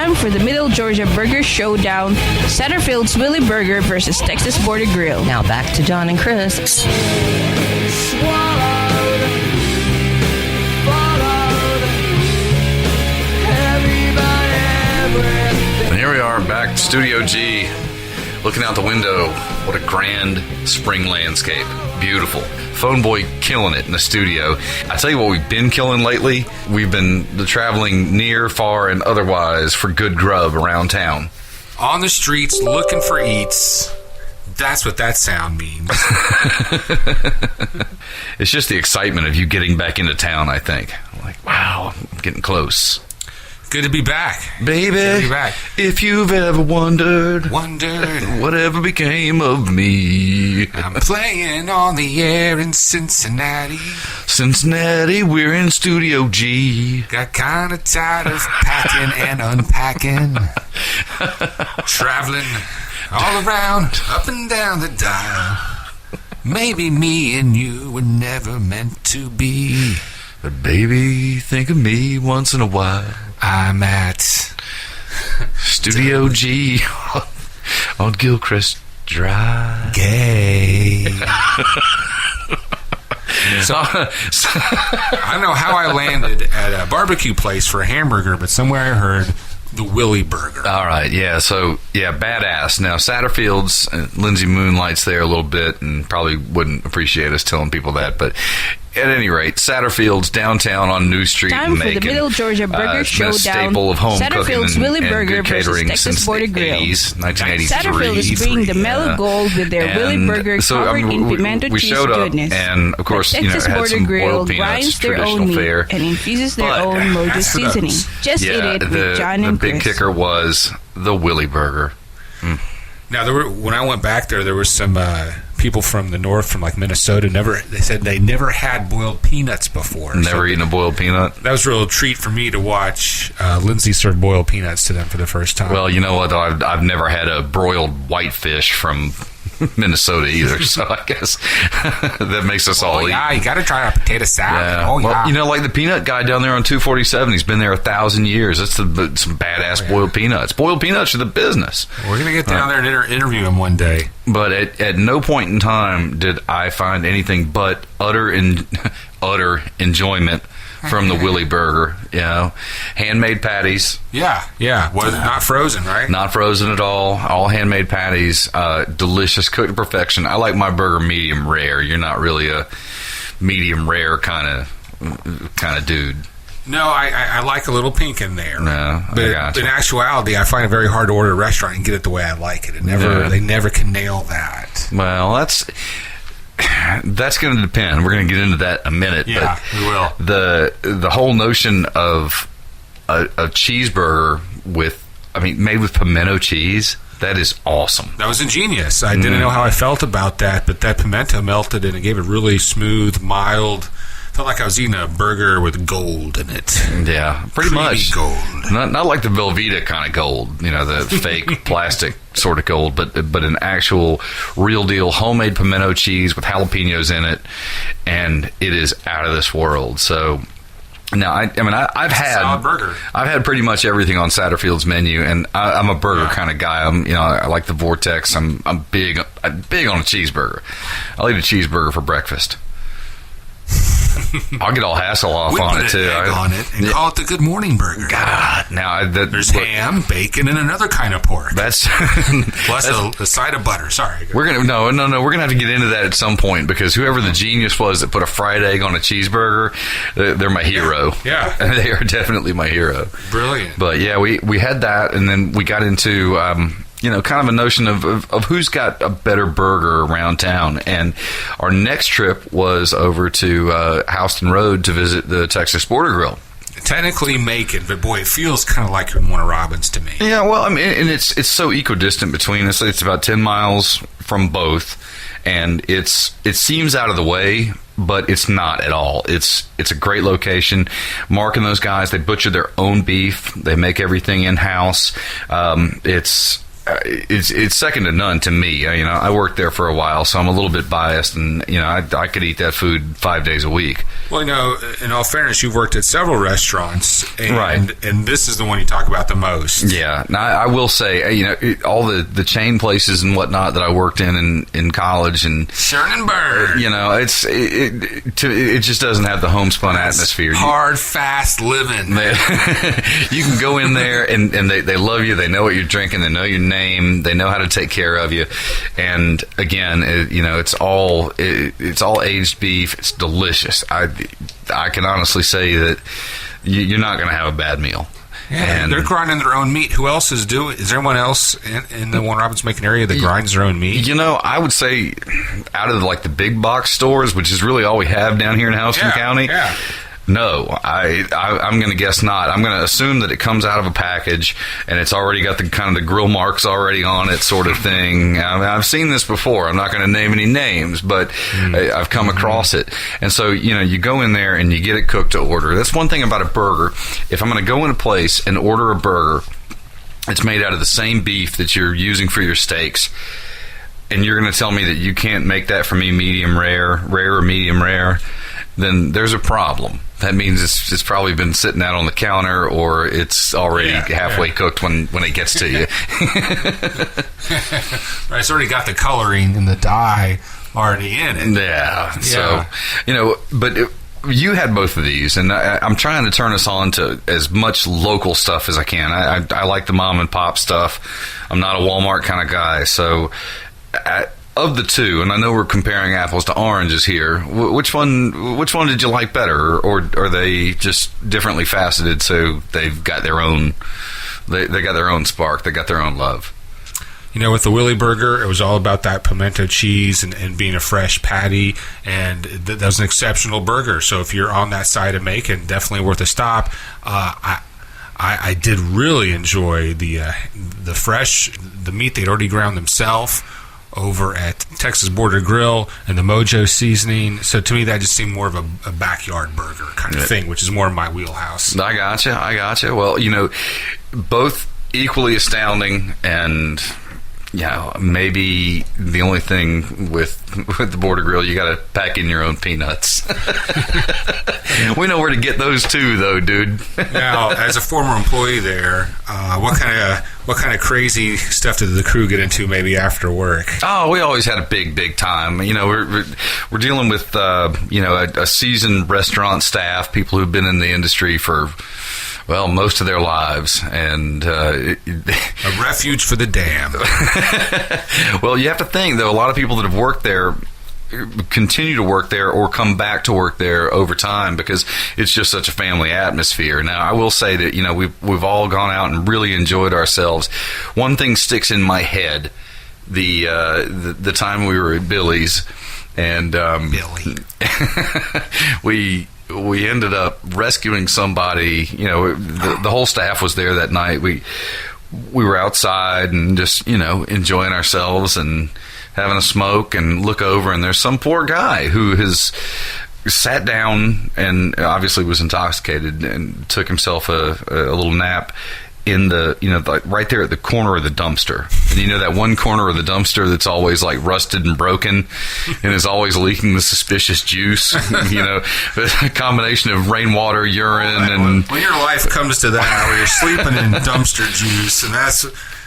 time for the Middle Georgia Burger Showdown. Satterfield's Willie Burger versus Texas Border Grill. Now back to John and Chris. And here we are back to Studio G, looking out the window. What a grand spring landscape. Beautiful. Phone Boy killing it in the studio. I tell you what we've been killing lately. We've been traveling near, far, and otherwise for good grub around town. On the streets, looking for eats. That's what that sound means. It's just the excitement of you getting back into town, I think. Like, wow, I'm getting close. Good to be back. Baby, Good to be back. If you've ever wondered whatever became of me. I'm playing on the air in Cincinnati. Cincinnati, we're in Studio G. Got kind of tired of packing and unpacking. Traveling all around, up and down the dial. Maybe me and you were never meant to be. But baby, think of me once in a while. I'm at Studio G on Gilchrist Drive. Gay. So I don't know how I landed at a barbecue place for a hamburger, but somewhere I heard the Willie Burger. All right, yeah, so, yeah, badass. Now, Satterfield's, Lindsay moonlights there a little bit and probably wouldn't appreciate us telling people that, but at any rate, Satterfield's downtown on New Street Time in for Macon. the Middle Georgia Burger It's been a Showdown. staple of home Satterfield's cooking Willie and Burger good versus catering Texas since Border the Grill. 80s, 1983. Satterfield is bringing the Mellow Gold with their Willie Burger covered in pimento we cheese showed up, goodness. And, of course, the you know, Texas had Border some Grill boiled peanuts, grinds their traditional own meat fare. and infuses their But- own mojo That's what seasoning. Just eat it with John and the big Chris. kicker was the Willie Burger. Now, when I went back there were some people from the north, from like Minnesota. They said they never had boiled peanuts before. Never eaten a boiled peanut? That was a real treat for me to watch Lindsay serve boiled peanuts to them for the first time. Well, you know what, though? I've never had a broiled whitefish from Minnesota either, so I guess that makes us all eat. Yeah, you got to try a potato salad. Yeah. Oh, well, yeah. you know, like the peanut guy down there on 247, he's been there 1,000 years. That's some badass boiled peanuts. Boiled peanuts are the business. We're going to get down there and interview him one day. But at no point in time did I find anything but utter enjoyment from the Willie Burger. You know, handmade patties. Yeah. Was not frozen, right? Not frozen at all handmade patties. Delicious, cooked to perfection. I like my burger medium rare. You're not really a medium rare kind of dude. No, I like a little pink in there. No, but I gotcha. in actuality, I find it very hard to order at a restaurant and get it the way I like it. They never can nail that. Well, that's going to depend. We're going to get into that in a minute. Yeah, but we will. The whole notion of a cheeseburger made with pimento cheese, that is awesome. That was ingenious. I didn't know how I felt about that, but that pimento melted and it gave it really smooth, mild. Felt like I was eating a burger with gold in it. Yeah, pretty Creamy much. gold. Not like the Velveeta kind of gold, you know, the fake plastic sort of gold, but an actual real deal homemade pimento cheese with jalapenos in it, and it is out of this world. So now, I've had solid burger. I've had pretty much everything on Satterfield's menu, and I'm a burger kind of guy. I like the Vortex. I'm big on a cheeseburger. I'll eat a cheeseburger for breakfast. I'll get all Hasselhoff on it too. Egg on it and call it the Good Morning Burger. God, now there's ham, bacon, and another kind of pork. That's plus a side of butter. Sorry, we're gonna we're gonna have to get into that at some point, because whoever the genius was that put a fried egg on a cheeseburger, they're my hero. Yeah. They are definitely my hero. Brilliant. But yeah, we had that, and then we got into kind of a notion of who's got a better burger around town. And our next trip was over to Houston Road to visit the Texas Border Grill. Technically Macon, but boy, it feels kind of like you're in Warner Robins to me. Yeah, well, and it's so equidistant between us. It's about 10 miles from both, and it seems out of the way, but it's not at all. It's a great location. Mark and those guys, they butcher their own beef. They make everything in-house. it's second to none to me. I worked there for a while, so I'm a little bit biased, and I could eat that food 5 days a week. Well, in all fairness, you've worked at several restaurants, and this is the one you talk about the most. Yeah. Now, I will say, all the chain places and whatnot that I worked in college and Schernenberg. It just doesn't have the homespun atmosphere. Hard, fast living. You can go in there and they love you. They know what you're drinking. They know your name. They know how to take care of you. And again, it's all aged beef. It's delicious. I can honestly say that you're not going to have a bad meal. Yeah, they're grinding their own meat. Who else is doing? Is there anyone else in the Warren Robins Macon area that grinds their own meat? I would say out of the big box stores, which is really all we have down here in Houston County. Yeah. No, I'm going to guess not. I'm going to assume that it comes out of a package and it's already got the kind of the grill marks already on it, sort of thing. I've seen this before. I'm not going to name any names, but I've come across it. And so, you go in there and you get it cooked to order. That's one thing about a burger. If I'm going to go in a place and order a burger, it's made out of the same beef that you're using for your steaks, and you're going to tell me that you can't make that for me medium rare or medium rare, then there's a problem. That means it's probably been sitting out on the counter, or it's already halfway cooked when it gets to you. Right, it's already got the coloring and the dye already in it. Yeah. So, but you had both of these, and I'm trying to turn us on to as much local stuff as I can. I like the mom and pop stuff. I'm not a Walmart kind of guy, so... Of the two, and I know we're comparing apples to oranges here, which one did you like better, or are they just differently faceted? So they've got their own, they got their own spark, they got their own love. With the Willie Burger, it was all about that pimento cheese and being a fresh patty, and that was an exceptional burger. So if you're on that side of Macon, definitely worth a stop. I did really enjoy the meat they'd already ground themselves over at Texas Border Grill and the Mojo seasoning. So to me, that just seemed more of a backyard burger kind of thing, which is more in my wheelhouse. I gotcha. Well, both equally astounding, and maybe the only thing with the Border Grill, you got to pack in your own peanuts. We know where to get those too, though, dude. Now, as a former employee there, what kind of crazy stuff did the crew get into maybe after work? Oh, we always had a big time. We're dealing with a seasoned restaurant staff, people who've been in the industry for most of their lives, and a refuge for the damned. Well, you have to think, though, a lot of people that have worked there continue to work there or come back to work there over time because it's just such a family atmosphere. Now, I will say that we've all gone out and really enjoyed ourselves. One thing sticks in my head: the time we were at Billy's, and Billy, we ended up rescuing somebody. The whole staff was there that night. We were outside and just enjoying ourselves and having a smoke, and look over, and there's some poor guy who has sat down and obviously was intoxicated and took himself a little nap in the right there at the corner of the dumpster. And that one corner of the dumpster that's always rusted and broken and is always leaking the suspicious juice. A combination of rainwater, urine, and when your life comes to that, where you're sleeping in dumpster juice, and that's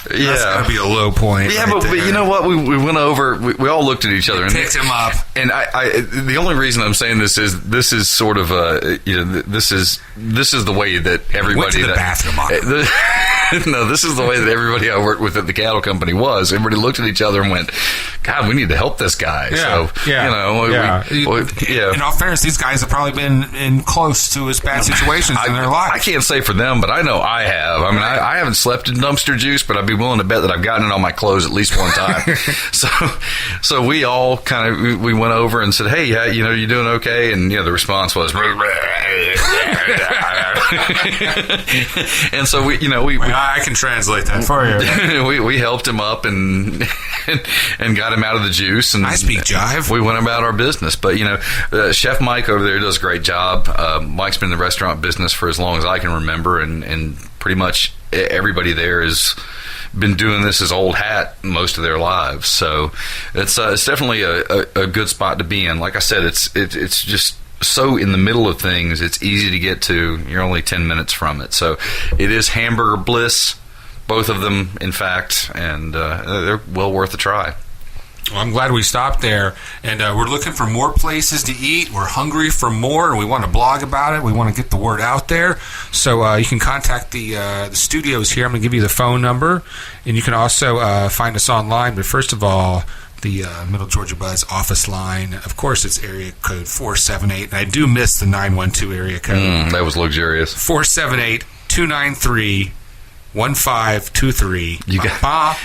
gotta be a low point. Yeah, but you know what? We went over. We all looked at each other and picked him up. And I the only reason I'm saying this is sort of this is the way that everybody went to the bathroom on it. No, this is the way that everybody I worked with at the cattle company was. Everybody looked at each other and went, "God, we need to help this guy." Yeah, so in all fairness, these guys have probably been in close to as bad situations in their lives. I can't say for them, but I know I have. I mean, I haven't slept in dumpster juice, but I'd be willing to bet that I've gotten it on my clothes at least one time. So we all kind of we went over and said, "Hey, you doing okay?" And the response was, and so I can translate that for you. we helped him up and got him out of the juice. And I speak jive. We went about our business. But Chef Mike over there does a great job. Mike's been in the restaurant business for as long as I can remember, and pretty much everybody there has been doing this as old hat most of their lives. So it's definitely a good spot to be in. Like I said, it's just so in the middle of things. It's easy to get to. You're only 10 minutes from it. So it is hamburger bliss, both of them, in fact, and they're well worth a try. Well, I'm glad we stopped there, and we're looking for more places to eat. We're hungry for more, and we want to blog about it. We want to get the word out there. So you can contact the studios here. I'm going to give you the phone number, and you can also find us online. But first of all, the Middle Georgia Buzz office line, of course, it's area code 478, and I do miss the 912 area code. That was luxurious. 478-293 1523. You got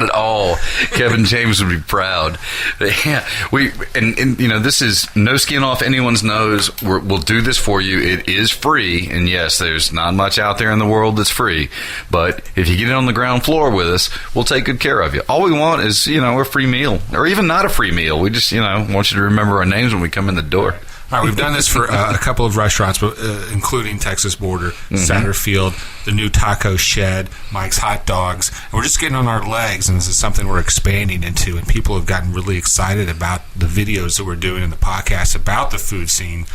it all. Kevin James would be proud. Yeah, and this is no skin off anyone's nose. We'll do this for you. It is free, and yes, there's not much out there in the world that's free. But if you get it on the ground floor with us, we'll take good care of you. All we want is a free meal, or even not a free meal. We just want you to remember our names when we come in the door. All right, we've done this for a couple of restaurants, but including Texas Border, Satterfield, the new Taco Shed, Mike's Hot Dogs. And we're just getting on our legs, and this is something we're expanding into. And people have gotten really excited about the videos that we're doing in the podcast about the food scene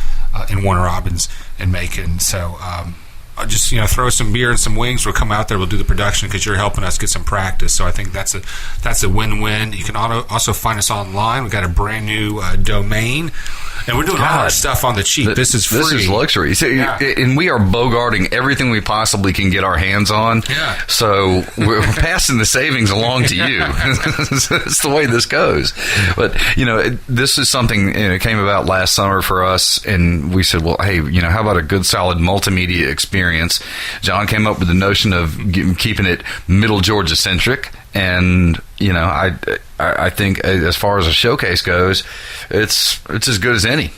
in Warner Robins and Macon. So just throw some beer and some wings. We'll come out there. We'll do the production because you're helping us get some practice. So I think that's a win-win. You can also find us online. We've got a brand new domain. And we're doing all our stuff on the cheap. This is free. This is luxury. So, and we are bogarting everything we possibly can get our hands on. Yeah. So we're passing the savings along to you. That's the way this goes. But, this is something came about last summer for us. And we said, well, hey, how about a good solid multimedia experience? John came up with the notion of keeping it Middle Georgia centric. And, I think as far as a showcase goes, it's as good as any.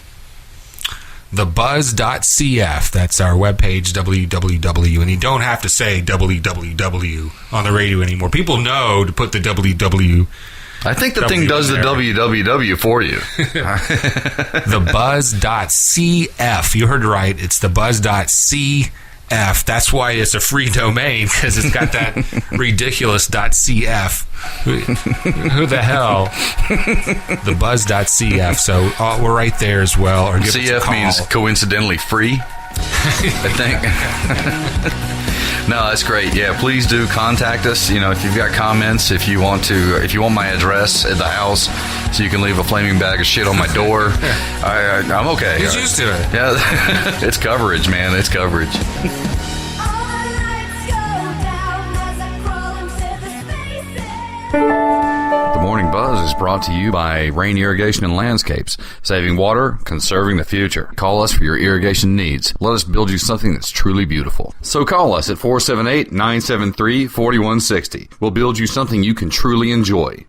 Thebuzz.cf, that's our webpage, www. And you don't have to say www on the radio anymore. People know to put the www. I think the thing does the www for you. Thebuzz.cf. You heard right. It's thebuzz.cf. That's why it's a free domain, because it's got that ridiculous .cf. Who the hell? Thebuzz.cf. So we're right there as well. Or give us a call. Means coincidentally free, I think. No, that's great. Yeah, please do contact us. If you've got comments, if you want my address at the house, so you can leave a flaming bag of shit on my door. I'm okay. He's used to it. Yeah, it's coverage, man. It's coverage. The Morning Buzz is brought to you by Rain Irrigation and Landscapes. Saving water, conserving the future. Call us for your irrigation needs. Let us build you something that's truly beautiful. So call us at 478-973-4160. We'll build you something you can truly enjoy.